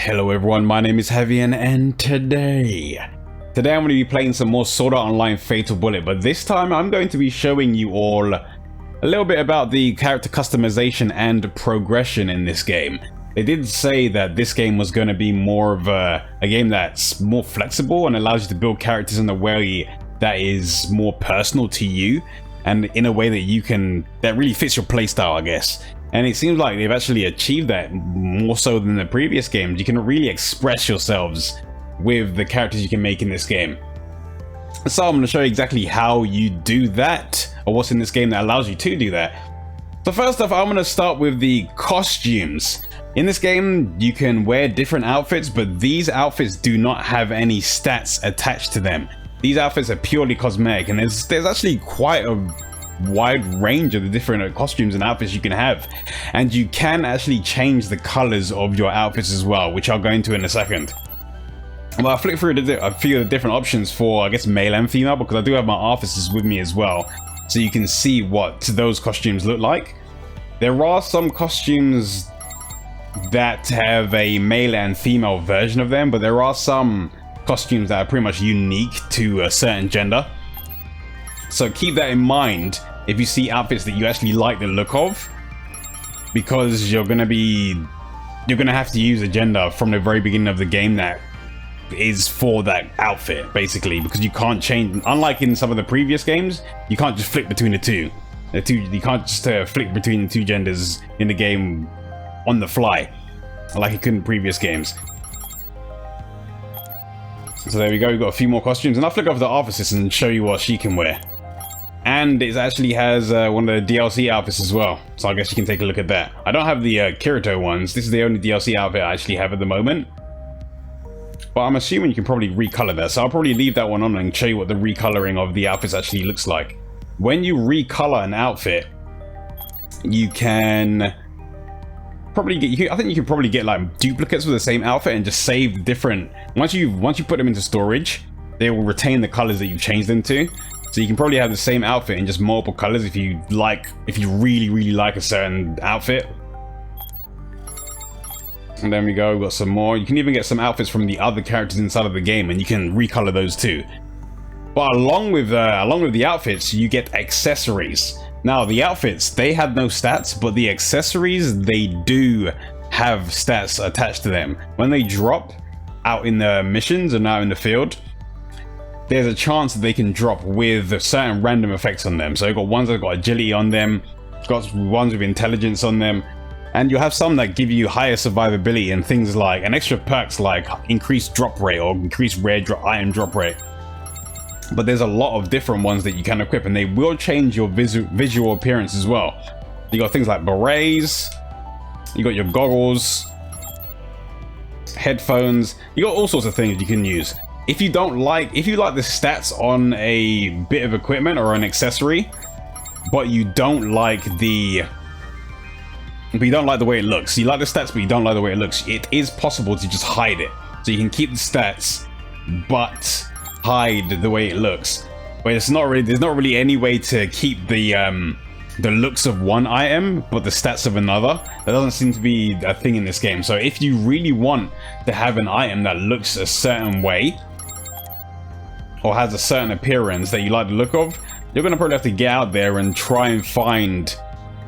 Hello everyone, my name is Havian, and today I'm going to be playing some more Sword Art Online Fatal Bullet, but this time I'm going to be showing you all a little bit about the character customization and progression in this game. They did say that this game was going to be more of a game that's more flexible and allows you to build characters in a way that is more personal to you and in a way that really fits your playstyle, I guess. And it seems like they've actually achieved that more so than the previous games. You can really express yourselves with the characters you can make in this game. So I'm going to show you exactly how you do that, or what's in this game that allows you to do that. So first off, I'm going to start with the costumes. In this game, you can wear different outfits, but these outfits do not have any stats attached to them. These outfits are purely cosmetic, and there's actually quite a wide range of the different costumes and outfits you can have, and you can actually change the colors of your outfits as well, which I'll go into in a second. But I'll flick through a few of the different options for, I guess, male and female, because I do have my officers with me as well, so you can see what those costumes look like. There are some costumes that have a male and female version of them, but there are some costumes that are pretty much unique to a certain gender. So keep that in mind if you see outfits that you actually like the look of, because you're gonna have to use a gender from the very beginning of the game that is for that outfit, basically, because you can't change. Unlike in some of the previous games, you can't just flick between the two. You can't just flick between the two genders in the game on the fly, like you could in previous games. So there we go, we've got a few more costumes, and I'll flick over the officers and show you what she can wear. And it actually has one of the DLC outfits as well, so I guess you can take a look at that. I don't have the Kirito ones. This is the only DLC outfit I actually have at the moment, but I'm assuming you can probably recolor that, so I'll probably leave that one on and show you what the recoloring of the outfits actually looks like. When you recolor an outfit, you can probably get, I think you can probably get like duplicates with the same outfit and just save different. Once you put them into storage, they will retain the colors that you've changed them to. So you can probably have the same outfit in just multiple colors if you really like a certain outfit. And then we go, we've got some more. You can even get some outfits from the other characters inside of the game, and you can recolor those too. But along with the outfits, you get accessories. Now the outfits, they have no stats, but the accessories, they do have stats attached to them. When they drop out in the missions and out in the field, there's a chance that they can drop with certain random effects on them. So you've got ones that have got agility on them, got ones with intelligence on them, and you'll have some that give you higher survivability and things like, and extra perks like increased drop rate or increased rare item drop rate. But there's a lot of different ones that you can equip, and they will change your visual appearance as well. You got things like berets, you got your goggles, headphones, you got all sorts of things you can use. If you like the stats on a bit of equipment or an accessory, but you don't like the way it looks. You like the stats, but you don't like the way it looks. It is possible to just hide it. So you can keep the stats, but hide the way it looks. But there's not really any way to keep the looks of one item but the stats of another. That doesn't seem to be a thing in this game. So if you really want to have an item that looks a certain way or has a certain appearance that you like the look of, you're gonna probably have to get out there and try and find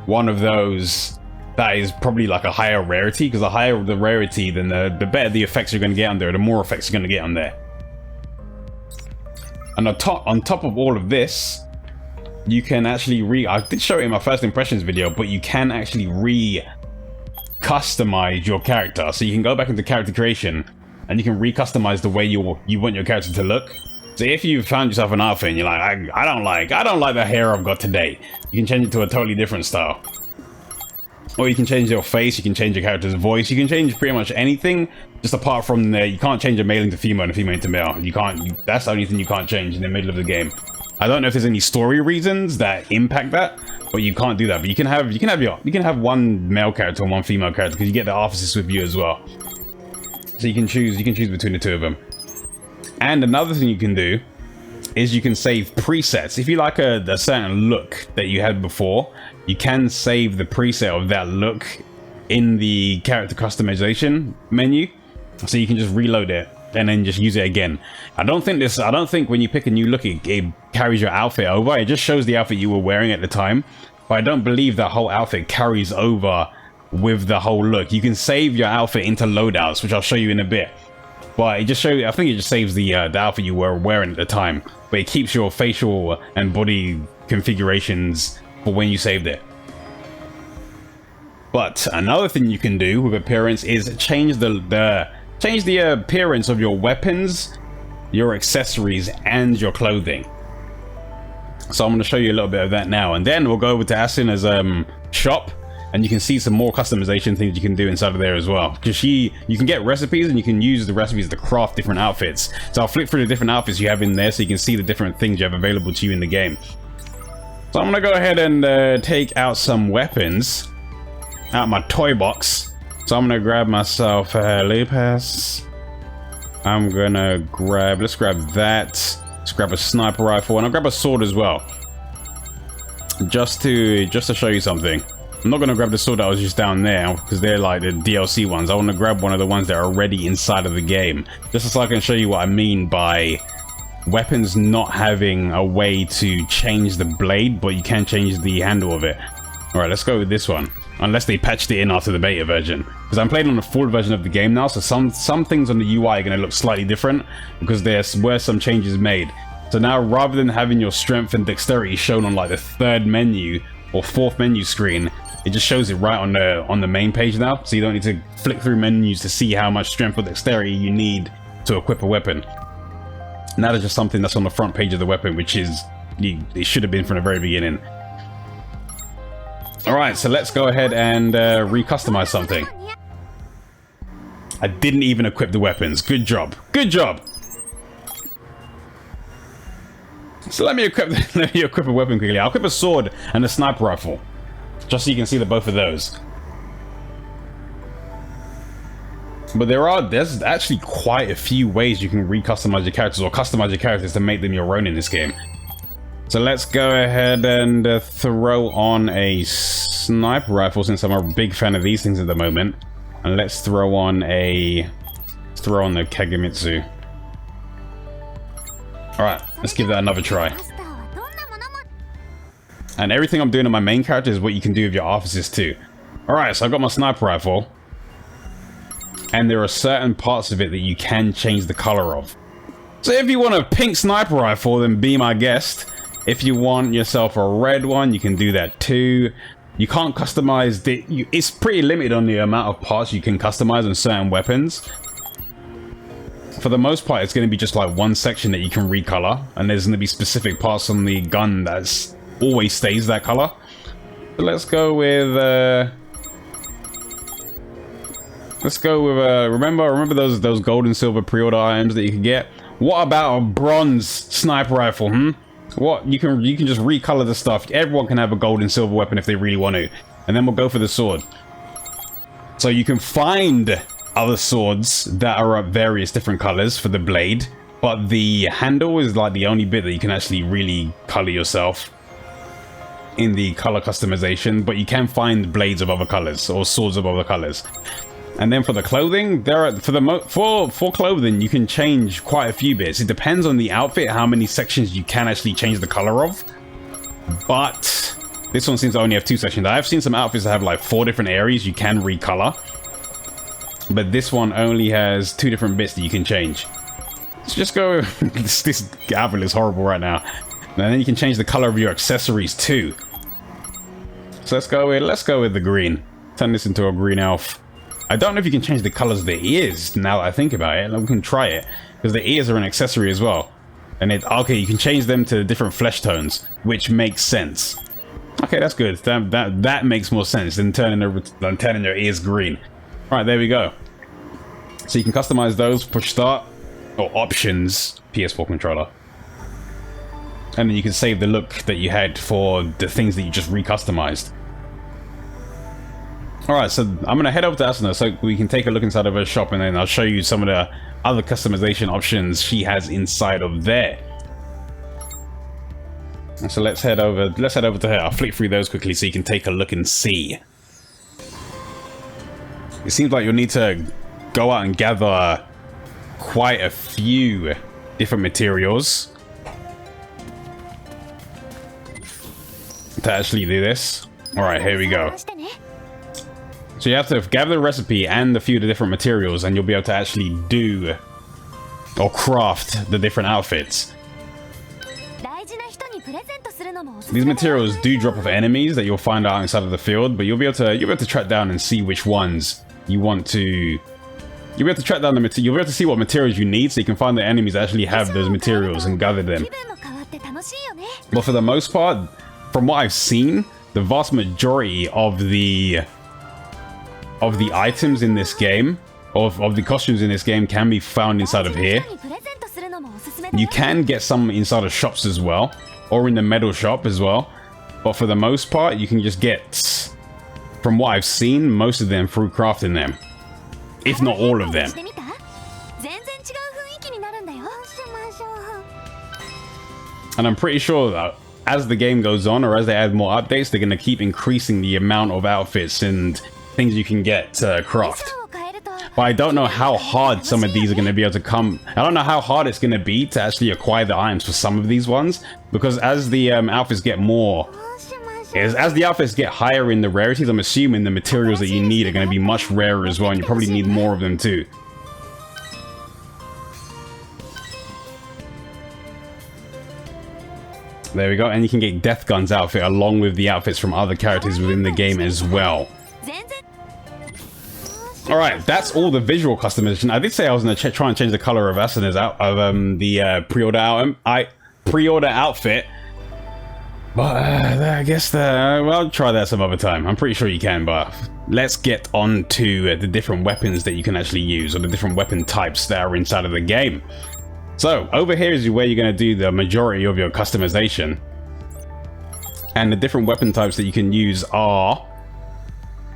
one of those that is probably like a higher rarity, because the higher the rarity, then the better the effects you're gonna get on there, the more effects you're gonna get on there. And on top of all of this, you can actually I did show it in my first impressions video, but you can actually customize your character. So you can go back into character creation and you can customize the way you want your character to look. So if you found yourself an outfit and you're like, I don't like the hair I've got today, you can change it to a totally different style. Or you can change your face, you can change your character's voice, you can change pretty much anything, just apart from you can't change a male into female and a female into male. That's the only thing you can't change in the middle of the game. I don't know if there's any story reasons that impact that, but you can't do that. But you can have one male character and one female character, because you get the officers with you as well. So you can choose between the two of them. And another thing you can do is you can save presets. If you like a certain look that you had before, you can save the preset of that look in the character customization menu. So you can just reload it and then just use it again. I don't think when you pick a new look, it carries your outfit over. It just shows the outfit you were wearing at the time. But I don't believe that whole outfit carries over with the whole look. You can save your outfit into loadouts, which I'll show you in a bit. But it just shows, I think it just saves the outfit you were wearing at the time. But it keeps your facial and body configurations for when you saved it. But another thing you can do with appearance is change the appearance of your weapons, your accessories, and your clothing. So I'm going to show you a little bit of that now, and then we'll go over to Asina's shop, and you can see some more customization things you can do inside of there as well. Because you can get recipes, and you can use the recipes to craft different outfits. So I'll flip through the different outfits you have in there, so you can see the different things you have available to you in the game. So I'm going to go ahead and take out some weapons out my toy box. So I'm gonna grab myself a Lupus. I'm gonna grab, let's grab that. Let's grab a sniper rifle, and I'll grab a sword as well. Just to show you something. I'm not gonna grab the sword that was just down there because they're like the DLC ones. I want to grab one of the ones that are already inside of the game, just so I can show you what I mean by weapons not having a way to change the blade, but you can change the handle of it. All right, let's go with this one. Unless they patched it in after the beta version, because I'm playing on the full version of the game now, so some things on the UI are going to look slightly different because there were some changes made. So now, rather than having your strength and dexterity shown on like the third menu or fourth menu screen, it just shows it right on the main page now. So you don't need to flick through menus to see how much strength or dexterity you need to equip a weapon. Now there's just something that's on the front page of the weapon, which is it should have been from the very beginning. Alright, so let's go ahead and recustomize something. I didn't even equip the weapons. Good job. Good job! So let me equip a weapon quickly. I'll equip a sword and a sniper rifle, just so you can see the both of those. But there's actually quite a few ways you can recustomize your characters or customize your characters to make them your own in this game. So let's go ahead and throw on a sniper rifle, since I'm a big fan of these things at the moment. And let's throw on the Kagemitsu. Alright, let's give that another try. And everything I'm doing on my main character is what you can do with your officers too. Alright, so I've got my sniper rifle. And there are certain parts of it that you can change the color of. So if you want a pink sniper rifle, then be my guest. If you want yourself a red one, you can do that too. You can't customize it's pretty limited on the amount of parts you can customize on certain weapons. For the most part, it's going to be just like one section that you can recolor, and there's going to be specific parts on the gun that always stays that color. So let's go with remember those gold and silver pre-order items that you can get? What about a bronze sniper rifle, What? You can just recolor the stuff. Everyone can have a gold and silver weapon if they really want to. And then we'll go for the sword. So you can find other swords that are of various different colors for the blade, but the handle is like the only bit that you can actually really color yourself in the color customization. But you can find blades of other colors or swords of other colors. And then for the clothing, for clothing, you can change quite a few bits. It depends on the outfit, how many sections you can actually change the color of. But this one seems to only have 2 sections. I've seen some outfits that have like 4 different areas you can recolor. But this one only has 2 different bits that you can change. Let's just go. This outfit is horrible right now. And then you can change the color of your accessories too. So let's go with the green. Turn this into a green elf. I don't know if you can change the colors of the ears now that I think about it. We can try it, because the ears are an accessory as well. And okay, you can change them to different flesh tones, which makes sense. Okay, that's good. That makes more sense than turning your ears green. All right, there we go. So you can customize those, push start, or options, PS4 controller. And then you can save the look that you had for the things that you just recustomized. Alright, so I'm going to head over to Asuna so we can take a look inside of her shop, and then I'll show you some of the other customization options she has inside of there. So let's head over to her. I'll flick through those quickly so you can take a look and see. It seems like you'll need to go out and gather quite a few different materials to actually do this. All right, here we go. So you have to gather the recipe and a few of the different materials, and you'll be able to actually do or craft the different outfits. These materials do drop off enemies that you'll find out inside of the field, but you'll be able to track down and see which ones you want to. You'll be able to track down the material. You'll be able to see what materials you need, so you can find the enemies that actually have those materials and gather them. But for the most part, from what I've seen, the vast majority of the items in this game, of the costumes in this game, can be found inside of here. You can get some inside of shops as well, or in the metal shop as well. But for the most part, you can just get, from what I've seen, most of them through crafting them, if not all of them. And I'm pretty sure that as the game goes on, or as they add more updates, they're going to keep increasing the amount of outfits and things you can get to craft. But I don't know how hard some of these are going to be able to come. I don't know how hard it's going to be to actually acquire the items for some of these ones, because as the outfits get more, as the outfits get higher in the rarities, I'm assuming the materials that you need are going to be much rarer as well, and you probably need more of them too. There we go, and you can get Death Gun's outfit along with the outfits from other characters within the game as well. Alright, that's all the visual customization. I did say I was going to try and change the color of Asana's the pre-order outfit. But I guess well, I'll try that some other time. I'm pretty sure you can, but let's get on to the different weapons that you can actually use, or the different weapon types that are inside of the game. So over here is where you're going to do the majority of your customization. And the different weapon types that you can use are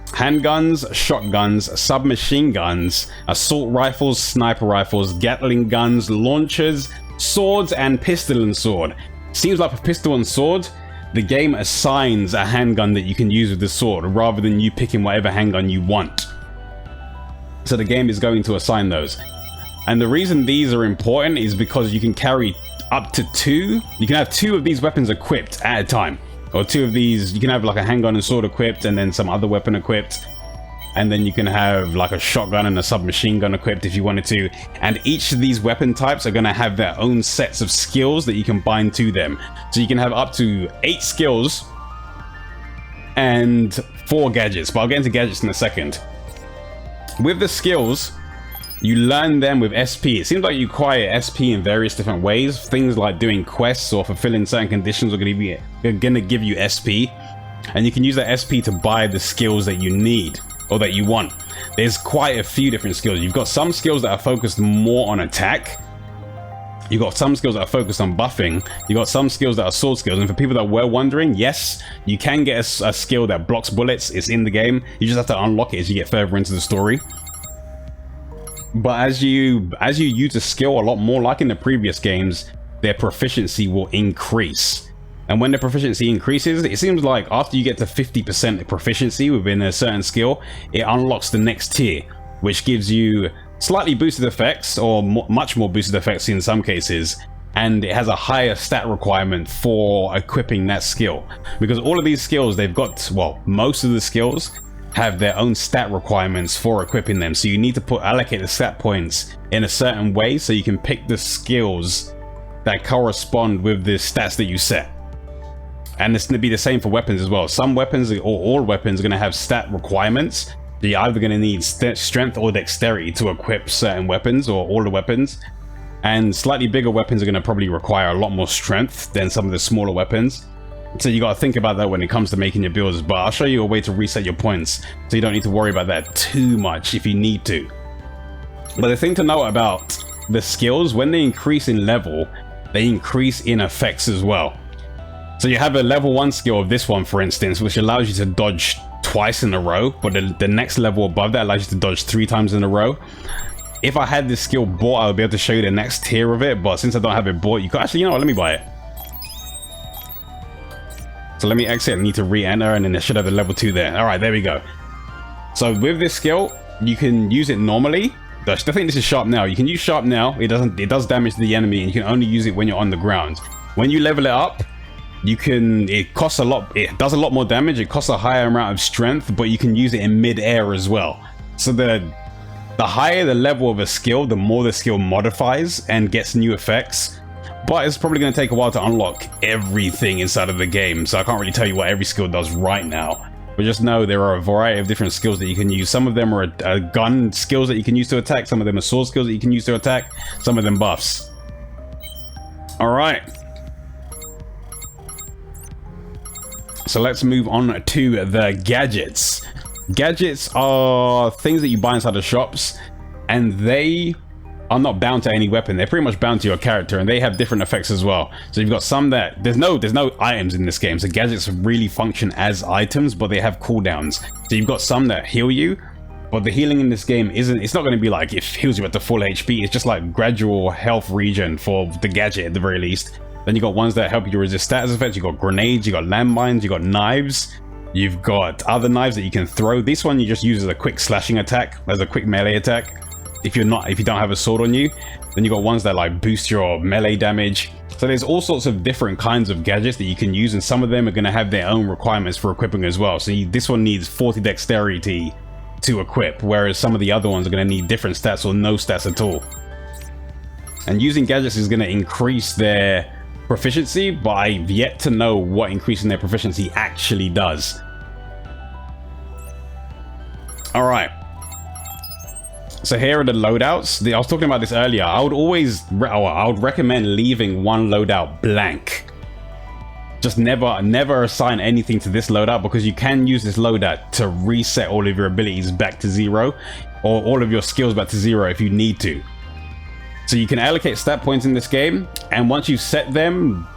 handguns, shotguns, submachine guns, assault rifles, sniper rifles, Gatling guns, launchers, swords, and pistol and sword. Seems like for pistol and sword, the game assigns a handgun that you can use with the sword, rather than you picking whatever handgun you want. So the game is going to assign those. And the reason these are important is because you can carry up to two. You can have two of these weapons equipped at a time. Or two of these, you can have like a handgun and sword equipped, and then some other weapon equipped. And then you can have like a shotgun and a submachine gun equipped if you wanted to. And each of these weapon types are going to have their own sets of skills that you can bind to them. So you can have up to 8 skills and 4 gadgets. But I'll get into gadgets in a second. With the skills, you learn them with SP. It seems like you acquire SP in various different ways. Things like doing quests or fulfilling certain conditions are going to give you SP. And you can use that SP to buy the skills that you need or that you want. There's quite a few different skills. You've got some skills that are focused more on attack. You've got some skills that are focused on buffing. You've got some skills that are sword skills. And for people that were wondering, yes, you can get a skill that blocks bullets. It's in the game. You just have to unlock it as you get further into the story. But as you use a skill a lot more, like in the previous games, their proficiency will increase. And when the proficiency increases, it seems like after you get to 50% proficiency within a certain skill, it unlocks the next tier, which gives you slightly boosted effects, or much more boosted effects in some cases. And it has a higher stat requirement for equipping that skill. Because all of these skills, they've got, well, most of the skills have their own stat requirements for equipping them. So you need to allocate the stat points in a certain way so you can pick the skills that correspond with the stats that you set. And it's going to be the same for weapons as well. Some weapons, or all weapons, are going to have stat requirements. So you're either going to need strength or dexterity to equip certain weapons, or all the weapons. And slightly bigger weapons are going to probably require a lot more strength than some of the smaller weapons. So you got to think about that when it comes to making your builds. But I'll show you a way to reset your points, so you don't need to worry about that too much if you need to. But the thing to note about the skills, when they increase in level, they increase in effects as well. So you have a level 1 skill of this one, for instance, which allows you to dodge twice in a row, but the next level above that allows you to dodge 3 times in a row. If I had this skill bought, I would be able to show you the next tier of it, but since I don't have it bought, you can actually, you know what, let me buy it. So let me exit, I need to re-enter, and then it should have the level 2 there. Alright, there we go. So with this skill, you can use it normally, I think this is sharp now. You can use sharp now. It does damage to the enemy, and you can only use it when you're on the ground. When you level it up, it costs a lot. It does a lot more damage. It costs a higher amount of strength, but you can use it in mid-air as well. So the higher the level of a skill, the more the skill modifies and gets new effects. But it's probably going to take a while to unlock everything inside of the game, so I can't really tell you what every skill does right now. But just know there are a variety of different skills that you can use. Some of them are gun skills that you can use to attack. Some of them are sword skills that you can use to attack. Some of them buffs. Alright. So let's move on to the gadgets. Gadgets are things that you buy inside the shops, and they are not bound to any weapon. They're pretty much bound to your character, and they have different effects as well. So you've got some that there's no items in this game, so gadgets really function as items, but they have cooldowns. So you've got some that heal you, but the healing in this game it's not going to be like it heals you at the full HP. It's just like gradual health regen for the gadget at the very least. Then you got ones that help you resist status effects. You got grenades, you got landmines, you got knives, you've got other knives that you can throw. This one you just use as a quick slashing attack, as a quick melee attack. If you don't have a sword on you, then you got ones that like boost your melee damage. So there's all sorts of different kinds of gadgets that you can use, and some of them are going to have their own requirements for equipping as well. So this one needs 40 dexterity to equip, whereas some of the other ones are going to need different stats or no stats at all. And using gadgets is going to increase their proficiency, but I've yet to know what increasing their proficiency actually does. All right. So here are the loadouts. I was talking about this earlier. I would recommend leaving one loadout blank. Just never assign anything to this loadout, because you can use this loadout to reset all of your abilities back to 0, or all of your skills back to 0 if you need to. So you can allocate stat points in this game, and once you set them,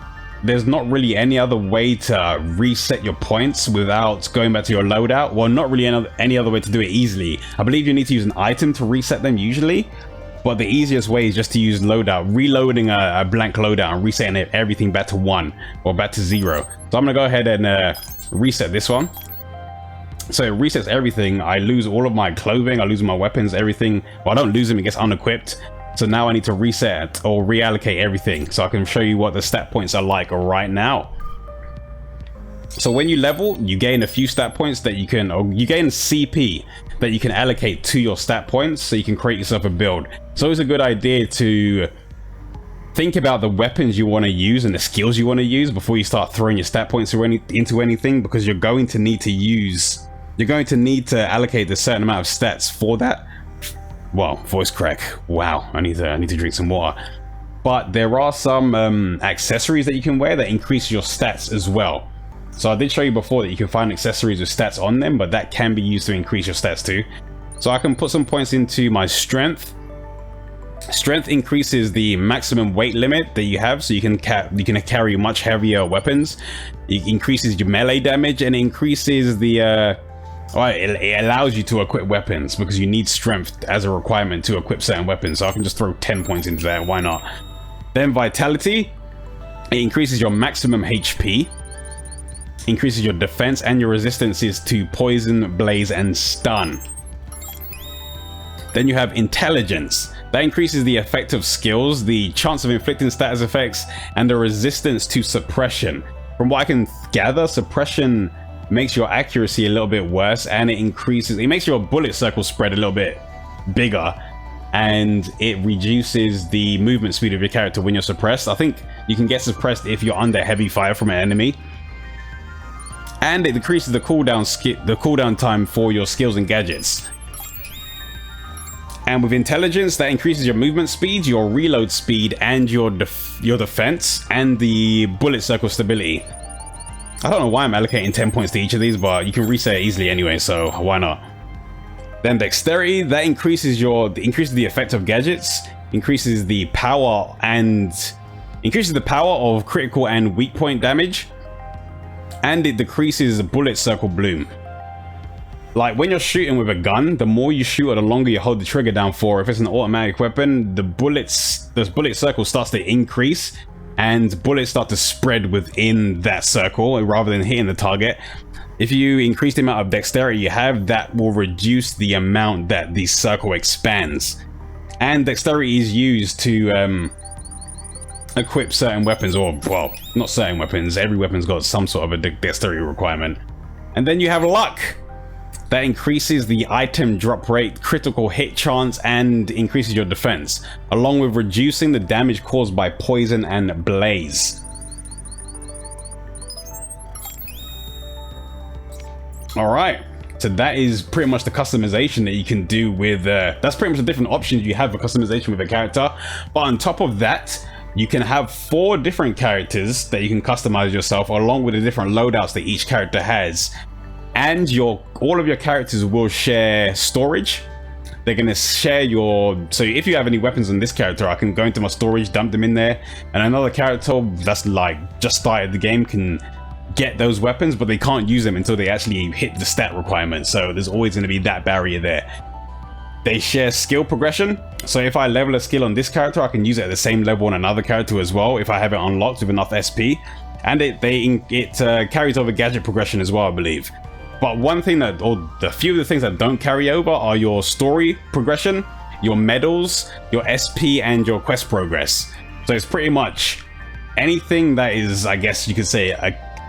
there's not really any other way to reset your points without going back to your loadout. Well, not really any other way to do it easily. I believe you need to use an item to reset them usually, but the easiest way is just to use loadout, reloading a blank loadout and resetting everything back to 1 or back to 0. So I'm gonna go ahead and reset this one. So it resets everything. I lose all of my clothing, I lose my weapons, everything. Well, I don't lose them, it gets unequipped. So now I need to reset or reallocate everything, so I can show you what the stat points are like right now. So when you level, you gain a few stat points that you gain CP that you can allocate to your stat points, so you can create yourself a build. It's always a good idea to think about the weapons you want to use and the skills you want to use before you start throwing your stat points into anything, because you're going to need to allocate a certain amount of stats for that. Well, voice crack. Wow, I need to drink some water. But there are some accessories that you can wear that increase your stats as well. So I did show you before that you can find accessories with stats on them, but that can be used to increase your stats too. So I can put some points into my strength. Strength increases the maximum weight limit that you have, so you can carry much heavier weapons. It increases your melee damage, and it increases the it allows you to equip weapons, because you need strength as a requirement to equip certain weapons. So I can just throw 10 points into that, why not? Then vitality, it increases your maximum HP, increases your defense and your resistances to poison, blaze, and stun. Then you have intelligence. That increases the effective skills, the chance of inflicting status effects, and the resistance to suppression. From what I can gather, suppression makes your accuracy a little bit worse, and it makes your bullet circle spread a little bit bigger, and it reduces the movement speed of your character when you're suppressed. I think you can get suppressed if you're under heavy fire from an enemy. And it decreases the cooldown time for your skills and gadgets. And with intelligence, that increases your movement speed, your reload speed, and your defense, and the bullet circle stability. I don't know why I'm allocating 10 points to each of these, but you can reset it easily anyway, so why not? Then dexterity, that increases the effect of gadgets, increases the power of critical and weak point damage, and it decreases bullet circle bloom. Like when you're shooting with a gun, the more you shoot or the longer you hold the trigger down for, if it's an automatic weapon, the bullet circle starts to increase, and bullets start to spread within that circle rather than hitting the target. If you increase the amount of dexterity you have, that will reduce the amount that the circle expands. And dexterity is used to equip certain weapons, or, well, not certain weapons. Every weapon's got some sort of a dexterity requirement. And then you have luck. That increases the item drop rate, critical hit chance, and increases your defense, along with reducing the damage caused by poison and blaze. Alright, so that is pretty much the customization that you can do with, that's pretty much the different options you have for customization with a character. But on top of that, you can have 4 different characters that you can customize yourself, along with the different loadouts that each character has. And all of your characters will share storage. They're going to share so if you have any weapons on this character, I can go into my storage, dump them in there, and another character that's like just started the game can get those weapons, but they can't use them until they actually hit the stat requirement. So there's always going to be that barrier there. They share skill progression, so if I level a skill on this character, I can use it at the same level on another character as well if I have it unlocked with enough SP. And it carries over gadget progression as well, I believe. But one thing that, or the few of the things that don't carry over, are your story progression, your medals, your SP, and your quest progress. So it's pretty much anything that is, I guess you could say,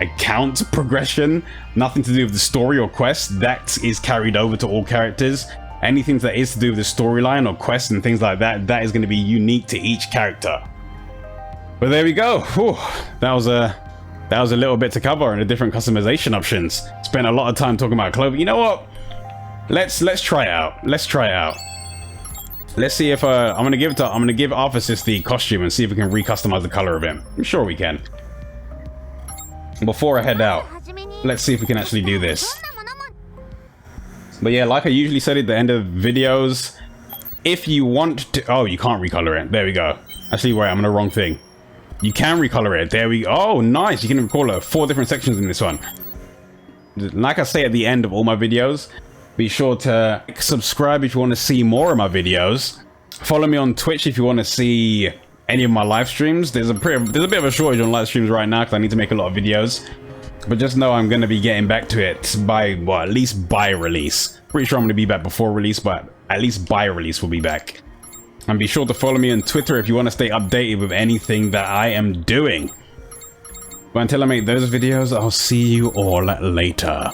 account progression, nothing to do with the story or quest, that is carried over to all characters. Anything that is to do with the storyline or quests and things like that, that is going to be unique to each character. But there we go. Whew. That was a little bit to cover and the different customization options. Spent a lot of time talking about clothing. You know what? Let's try it out. Let's try it out. Let's see if I'm gonna give Arthur the costume and see if we can recustomize the color of him. I'm sure we can. Before I head out, let's see if we can actually do this. But yeah, like I usually said at the end of videos, if you want to... Oh, you can't recolor it. There we go. Actually, wait, I'm on the wrong thing. You can recolor it. There we go. Oh, nice. You can recolor 4 different sections in this one. Like I say at the end of all my videos, be sure to subscribe if you want to see more of my videos. Follow me on Twitch if you want to see any of my live streams. There's a bit of a shortage on live streams right now because I need to make a lot of videos. But just know I'm going to be getting back to it by, well, at least by release. Pretty sure I'm going to be back before release, but at least by release we'll be back. And be sure to follow me on Twitter if you want to stay updated with anything that I am doing. But until I make those videos, I'll see you all later.